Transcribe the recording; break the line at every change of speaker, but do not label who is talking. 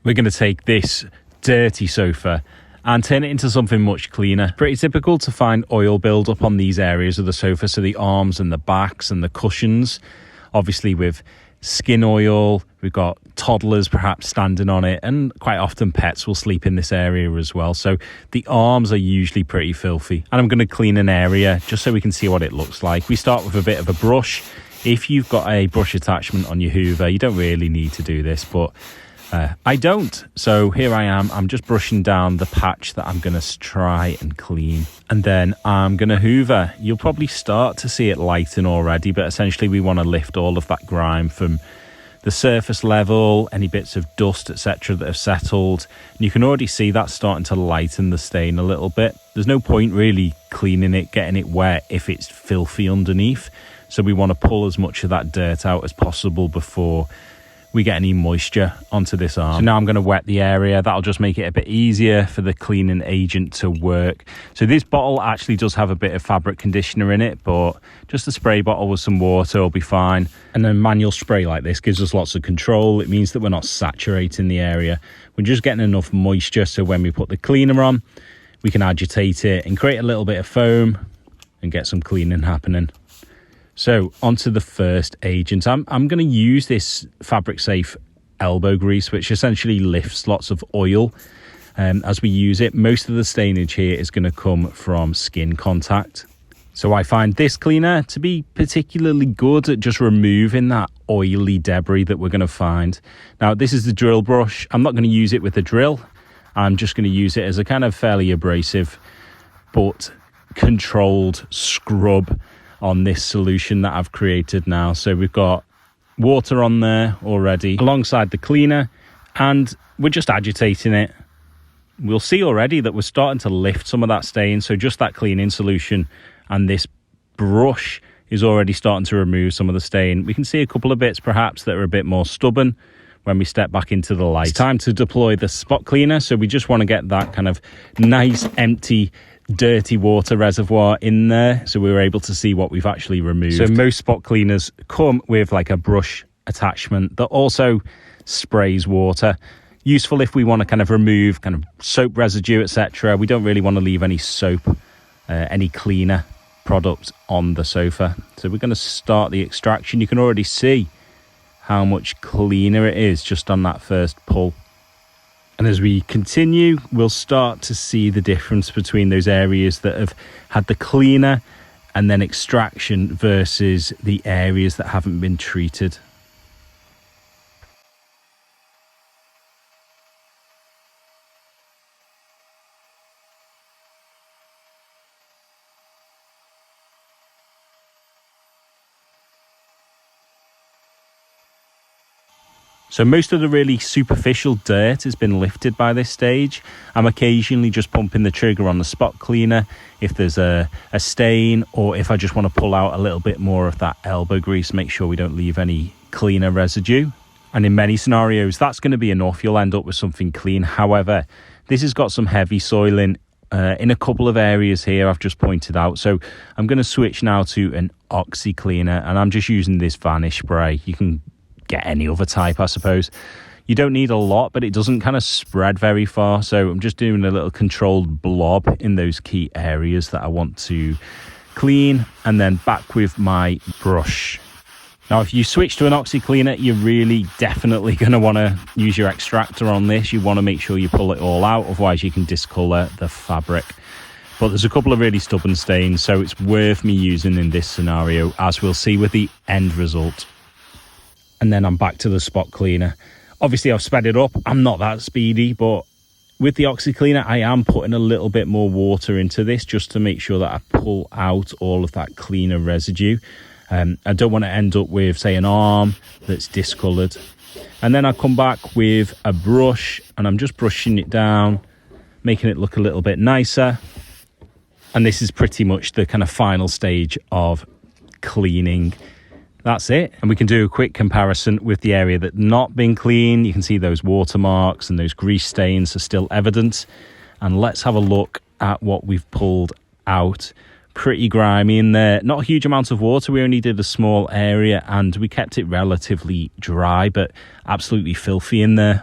we're going to take this dirty sofa and turn it into something much cleaner. Pretty typical to find oil build-up on these areas of the sofa, so the arms and the backs and the cushions. Obviously with skin oil, we've got toddlers perhaps standing on it, and quite often pets will sleep in this area as well. So the arms are usually pretty filthy. And I'm going to clean an area just so we can see what it looks like. We start with a bit of a brush. If you've got a brush attachment on your Hoover, you don't really need to do this, but I don't. So here I am. I'm just brushing down the patch that I'm going to try and clean. And then I'm going to Hoover. You'll probably start to see it lighten already, but essentially we want to lift all of that grime from the surface level, any bits of dust, etc. that have settled. And you can already see that starting to lighten the stain a little bit. There's no point really cleaning it, getting it wet if it's filthy underneath. So we want to pull as much of that dirt out as possible before we get any moisture onto this arm. So now I'm going to wet the area. That'll just make it a bit easier for the cleaning agent to work. So this bottle actually does have a bit of fabric conditioner in it, but just a spray bottle with some water will be fine. And then manual spray like this gives us lots of control. It means that we're not saturating the area. We're just getting enough moisture so when we put the cleaner on, we can agitate it and create a little bit of foam and get some cleaning happening. So onto the first agent. I'm going to use this fabric safe elbow grease, which essentially lifts lots of oil as we use it. Most of the stainage here is going to come from skin contact. So I find this cleaner to be particularly good at just removing that oily debris that we're going to find. Now this is the drill brush. I'm not going to use it with the drill. I'm just going to use it as a kind of fairly abrasive but controlled scrub on this solution that I've created now. So we've got water on there already alongside the cleaner, and we're just agitating it. We'll see already that we're starting to lift some of that stain. So just that cleaning solution and this brush is already starting to remove some of the stain. We can see a couple of bits perhaps that are a bit more stubborn when we step back into the light. It's time to deploy the spot cleaner. So we just want to get that kind of nice empty dirty water reservoir in there, so we were able to see what we've actually removed. So most spot cleaners come with like a brush attachment that also sprays water. Useful if we want to kind of remove kind of soap residue, etc. We don't really want to leave any soap, any cleaner product on the sofa. So we're going to start the extraction. You can already see how much cleaner it is just on that first pull. And as we continue, we'll start to see the difference between those areas that have had the cleaner and then extraction versus the areas that haven't been treated. So most of the really superficial dirt has been lifted by this stage. I'm occasionally just pumping the trigger on the spot cleaner if there's a stain, or if I just want to pull out a little bit more of that elbow grease, make sure we don't leave any cleaner residue. And in many scenarios, that's going to be enough. You'll end up with something clean. However, this has got some heavy soiling in a couple of areas here I've just pointed out. So I'm going to switch now to an oxi-cleaner, and I'm just using this vanish spray. You can get any other type, I suppose. You don't need a lot, but it doesn't kind of spread very far. So I'm just doing a little controlled blob in those key areas that I want to clean, and then back with my brush. Now, if you switch to an oxi-cleaner, you're really definitely going to want to use your extractor on this. You want to make sure you pull it all out, otherwise you can discolor the fabric. But there's a couple of really stubborn stains, so it's worth me using in this scenario, as we'll see with the end result. And then I'm back to the spot cleaner. Obviously I've sped it up. I'm not that speedy, but with the oxi-cleaner I am putting a little bit more water into this just to make sure that I pull out all of that cleaner residue. I don't want to end up with, say, an arm that's discoloured. And then I come back with a brush and I'm just brushing it down, making it look a little bit nicer. And this is pretty much the kind of final stage of cleaning. That's it. And we can do a quick comparison with the area that's not been cleaned. You can see those watermarks and those grease stains are still evident. And let's have a look at what we've pulled out. Pretty grimy in there. Not a huge amount of water. We only did a small area and we kept it relatively dry, but absolutely filthy in there.